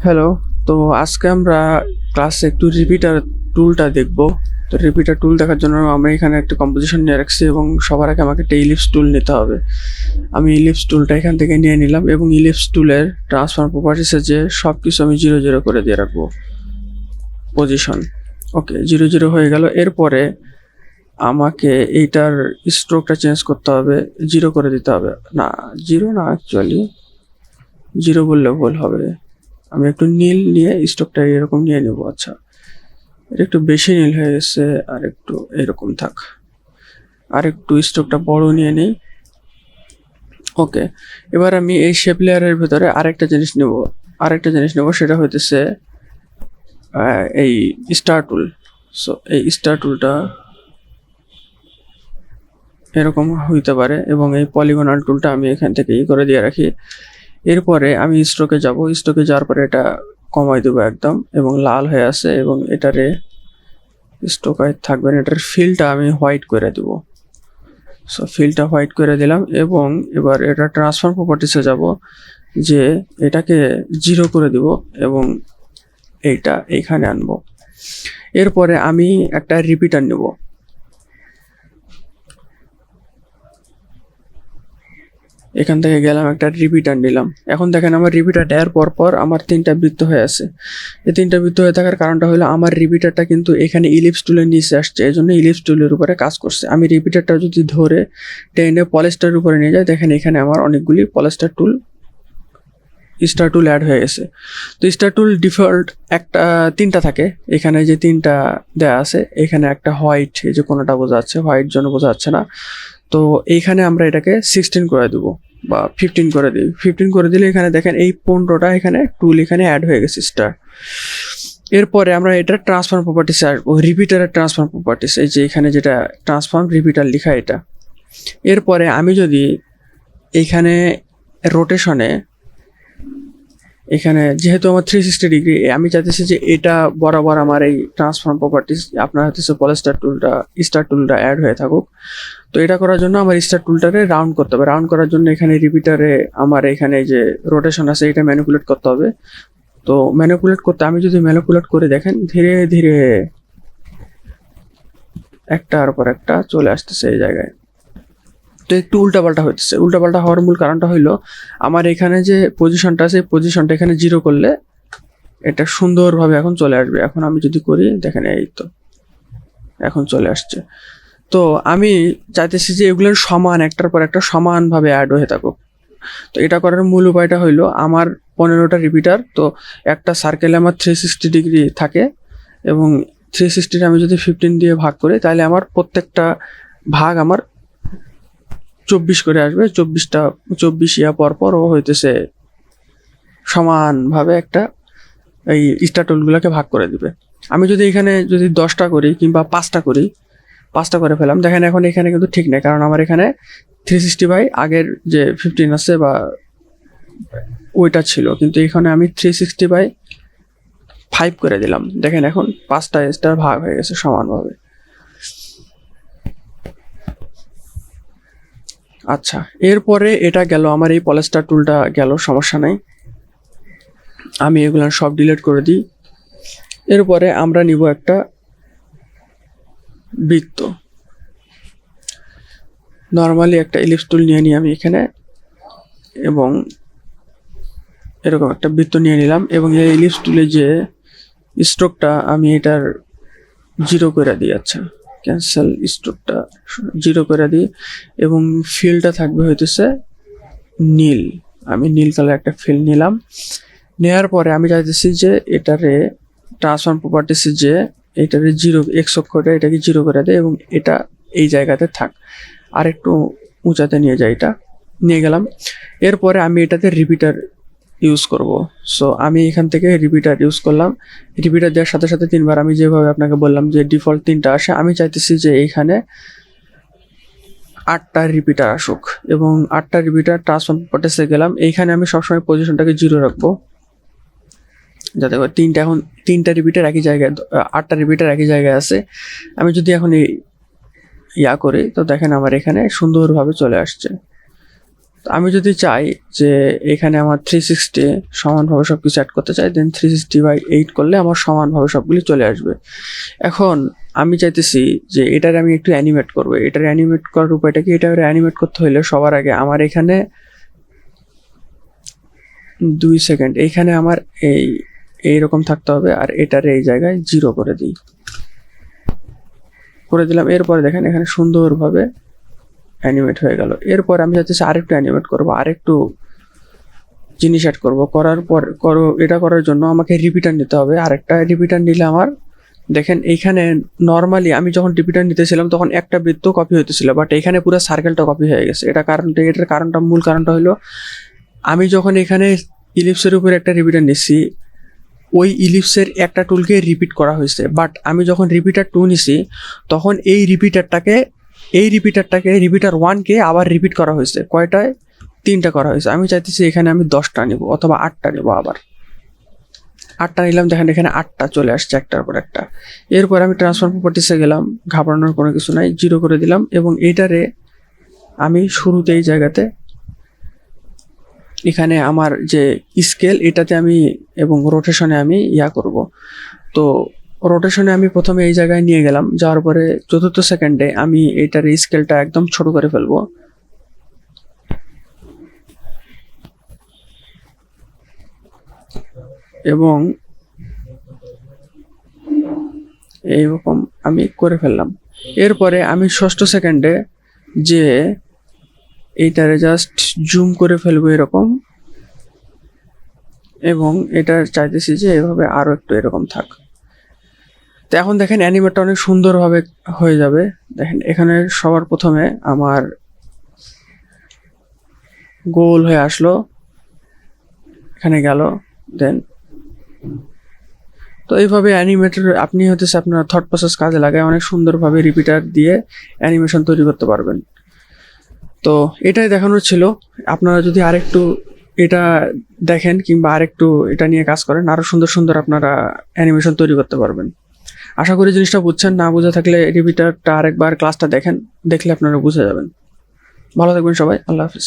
Hello. তো আজকে আমরা ক্লাসে একটু রিপিটার টুলটা দেখব। তো রিপিটার টুল দেখার জন্য আমি এখানে একটা কম্পোজিশন নিয়ে রাখছি এবং সবার আগে আমাকে একটা ইলিপস টুল নিতে হবে। আমি ইলিপস টুলটা এখান থেকে নিয়ে নিলাম এবং ইলিপস টুলের ট্রান্সফর্ম প্রপার্টিসে যে সব কিছু আমি 0 0 করে দিয়ে রাখবো পজিশন। ওকে, 0 0 হয়ে গেল। এরপরে আমাকে এইটার স্ট্রোকটা চেঞ্জ করতে হবে, 0 করে দিতে হবে। না, 0 না, অ্যাকচুয়ালি 0 বললে ভুল হবে। আমি একটু নীল নিয়ে স্ট্রোকটা এরকম নিয়ে নেবো। আচ্ছা, এটা একটু বেশি নীল হয়ে গেছে, আর একটু এরকম থাক। আর একটু স্ট্রোকটা বড় নিয়ে নেই। ওকে, এবার আমি এই শেপ লেয়ারের ভেতরে আরেকটা জিনিস নেব, সেটা হইতেছে এই স্টার টুল। সো এই স্টার টুলটা এরকম হইতে পারে এবং এই পলিগনাল টুলটা আমি এখান থেকে করে দিয়ে রাখি। এরপরে আমি স্ট্রোকে যাওয়ার পরে এটা কমাই দেবো একদম, এবং লাল হয়ে আছে, এবং এটারে স্ট্রোক থাকবে না, এটার ফিলটা আমি হোয়াইট করে দেবো। সো ফিলটা হোয়াইট করে দিলাম এবং এবার এটা ট্রান্সফর্ম প্রপার্টিসে যাব, যে এটাকে 0 করে দিব এবং এইটা এইখানে আনবো। এরপরে আমি একটা রিপিটার নেব। এখান থেকে গেলাম, একটা রিপিটার নিলাম। এখন দেখেন আমার রিপিটার দেওয়ার পর আমার 3টা বৃত্ত হয়ে আছে। এই 3টা বৃত্ত হয়ে থাকার কারণটা হলো আমার রিপিটারটা কিন্তু এখানে ইলিপস টুলের নিচে আসছে, এই জন্য ইলিপস টুলের উপরে কাজ করছে। আমি রিপিটারটা যদি ধরে টেনে পলেস্টারের উপরে নিয়ে যাই, দেখেন এখানে আমার অনেকগুলি স্টার টুল অ্যাড হয়ে গেছে। তো স্টার টুল ডিফল্ট 3টা থাকে। এখানে যে 3টা দেওয়া আছে, এখানে একটা হোয়াইট, এই যে কোনোটা বোঝা যাচ্ছে, হোয়াইট জন্য বোঝা যাচ্ছে না। তো এইখানে আমরা এটাকে 16 করে দেবো বা 15 করে দিই। 15 করে দিলে এখানে দেখেন এই 15টা এখানে টুল এখানে অ্যাড হয়ে গেছে স্টার। এরপরে আমরা এটা ট্রান্সফর্ম প্রপার্টিস আসবো, রিপিটারের ট্রান্সফর্ম প্রপার্টিস, এই যে এখানে যেটা ট্রান্সফর্ম রিপিটার লেখা এটা। এরপরে আমি যদি এইখানে রোটেশনে, এখানে যেহেতু আমার 360 ডিগ্রি, আমি চাইতেছি যে এটা বরাবর আমার এই ট্রান্সফর্ম প্রপার্টিস আপনার হচ্ছে স্টার টুলটা অ্যাড হয়ে থাকুক। তো এটা করার জন্য আমার স্টার টুলটারে রাউন্ড করতে হবে। রাউন্ড করার জন্য এখানে রিপিটারে আমার এখানে যে রোটেশন আছে এটা ম্যানিপুলেট করতে হবে। তো ম্যানিপুলেট করতে আমি যদি ম্যানিপুলেট করে দেখেন, ধীরে ধীরে একটার পর একটা চলে আসতেছে এই জায়গায়। তো একটু উল্টাপাল্টা হইতেছে। উল্টাপাল্টা হওয়ার মূল কারণটা হইলো আমার এখানে যে পজিশনটা আছে, পজিশনটা এখানে 0 করলে এটা সুন্দরভাবে এখন চলে আসবে। এখন আমি যদি করি, দেখেন এই তো এখন চলে আসছে। তো আমি চাইতেছি যে এগুলোর সমান, একটার পর একটা সমানভাবে অ্যাড হয়ে থাকুক। তো এটা করার মূল উপায়টা হইলো আমার 15টা রিপিটার, তো একটা সার্কেলে আমার 360 ডিগ্রি থাকে, এবং 360 আমি যদি 15 দিয়ে ভাগ করি, তাহলে আমার প্রত্যেকটা ভাগ আমার 24 করে আসবে। 24 ইয়া পরপর ও হইতেছে সমানভাবে একটা এই স্টার টুলগুলোকে ভাগ করে দিবে। আমি যদি এখানে 10টা করি কিংবা 5টা করি, 5টা করে ফেলাম, দেখেন এখন এখানে কিন্তু ঠিক নেই, কারণ আমার এখানে 360 বাই আগের যে 15 আছে বা ওইটা ছিল, কিন্তু এখানে আমি 360/5 করে দিলাম। দেখেন এখন 5টা স্টার ভাগ হয়ে গেছে সমানভাবে। আচ্ছা, এরপরে এটা গেল, আমার এই পলেস্টার টুলটা গেল, সমস্যা নাই, আমি এগুলো সব ডিলিট করে দিই। এরপরে আমরা নিব একটা বৃত্ত। নর্মালি একটা ইলিপস টুল নিয়ে নিই আমি এখানে, এবং এরকম একটা বৃত্ত নিয়ে নিলাম, এবং এই ইলিপস টুলে যে স্ট্রোকটা আমি এটার 0 করে দিই। আচ্ছা, ক্যান্সেল স্ট্রোকটা 0 করে দিই, এবং ফিলটা থাকবে হইতেছে নীল। আমি নীল কালার একটা ফিল নিলাম। নেওয়ার পরে আমি চাইতেছি যে এটারে ট্রান্সফর্ম প্রপার্টিসে যে এটারে 0 এক্স অক্ষরটা এটাকে 0 করে দেয়, এবং এটা এই জায়গাতে থাক। আর একটু উঁচাতে নিয়ে যাই, এটা নিয়ে গেলাম। এরপরে আমি এটাতে রিপিটার ইউজ করব। সো আমি এখান থেকে রিপিটার ইউজ করলাম। রিপিটার দেওয়ার সাথে সাথে 3বার, আমি যেভাবে আপনাকে বললাম যে ডিফল্ট 3টা আসে, আমি চাইতেছি যে এইখানে 8টা রিপিটার আসুক, এবং 8টা রিপিটার ট্রান্সফর্ম প্রপার্টিসে গেলাম। এইখানে আমি সবসময় পজিশনটাকে 0 রাখবো, যাতে করে 3টা রিপিটার একই জায়গায়, 8টা রিপিটার একই জায়গায় আছে। আমি যদি এখন করি, তো দেখেন আমার এখানে সুন্দরভাবে চলে আসছে। তো আমি যদি চাই যে এখানে আমার 360 সমানভাবে সব কিছু অ্যাড করতে চাই, দেন 360/8 করলে আমার সমানভাবে সবগুলি চলে আসবে। এখন আমি চাইতেছি যে এটার আমি একটু অ্যানিমেট করবো। এটার অ্যানিমেট করার উপায়টা কি? এটা অ্যানিমেট করতে হলে সবার আগে আমার এখানে 2 সেকেন্ড এইখানে আমার এইরকম থাকতে হবে, আর এটার এই জায়গায় 0 করে দিলাম। এরপরে দেখেন এখানে সুন্দরভাবে অ্যানিমেট হয়ে গেল। এরপর আমি চাইতেছি আরেকটু অ্যানিমেট করবো, আরেকটু জিনিস অ্যাড করবো। এটা করার জন্য আমাকে রিপিটার নিতে হবে। আরেকটা রিপিটার নিলে আমার দেখেন এইখানে নর্মালি আমি যখন রিপিটার নিতেছিলাম তখন একটা বৃত্ত কপি হইতেছিল, বাট এখানে পুরো সার্কেলটা কপি হয়ে গেছে। এটার মূল কারণটা হলো আমি যখন এখানে ইলিপসের উপরে একটা রিপিটার নিচ্ছি, ওই ইলিপসের একটা টুলকে রিপিট করা হয়েছে, বাট আমি যখন রিপিটার 2 নিছি তখন এই রিপিটার 1কে আবার রিপিট করা হয়েছে। কয়টায়? 3টা করা হয়েছে। আমি চাইতেছি এখানে আমি 10টা নিব অথবা 8টা নিব। আবার 8টা নিলাম, দেখেন এখানে 8টা চলে আসছে একটার পর একটা। এরপর আমি ট্রান্সফর্ম প্রপার্টিসে গেলাম, ঘাবড়ানোর কোনো কিছু নাই, 0 করে দিলাম এবং এইটারে আমি শুরুতে এই জায়গাতে এখানে আমার যে স্কেল এটাতে আমি এবং রোটেশনে আমি করব। তো রোটেশনে আমি প্রথমে এই জায়গায় নিয়ে গেলাম, যাওয়ার পরে 4র্থ সেকেন্ডে আমি এটার স্কেলটা একদম ছোট করে ফেলবো। এবং এইরকম আমি করে ফেললাম। এরপরে আমি 6ষ্ঠ সেকেন্ডে যে এইটারে জাস্ট জুম করে ফেলবো এরকম, এবং এটা চাইতেছি যে এভাবে আরও একটু এরকম থাক। তো এখন দেখেন অ্যানিমেটটা অনেক সুন্দরভাবে হয়ে যাবে। দেখেন এখানে সবার প্রথমে আমার গোল হয়ে আসলো, এখানে গেল, দেন তো এইভাবে অ্যানিমেটর আপনি আপনার থট প্রসেস কাজে লাগায় অনেক সুন্দরভাবে রিপিটার দিয়ে অ্যানিমেশন তৈরি করতে পারবেন। তো এটাই দেখানোর ছিল। আপনারা যদি আরেকটু এটা দেখেন কিংবা আরেকটু এটা নিয়ে কাজ করেন, আরও সুন্দর সুন্দর আপনারা অ্যানিমেশন তৈরি করতে পারবেন। আশা করি জিনিসটা বুঝছেন। না বুঝে থাকলে রিপিটারটা আরেকবার ক্লাসটা দেখলে আপনারা বুঝে যাবেন। ভালো থাকবেন সবাই, আল্লাহ হাফিজ।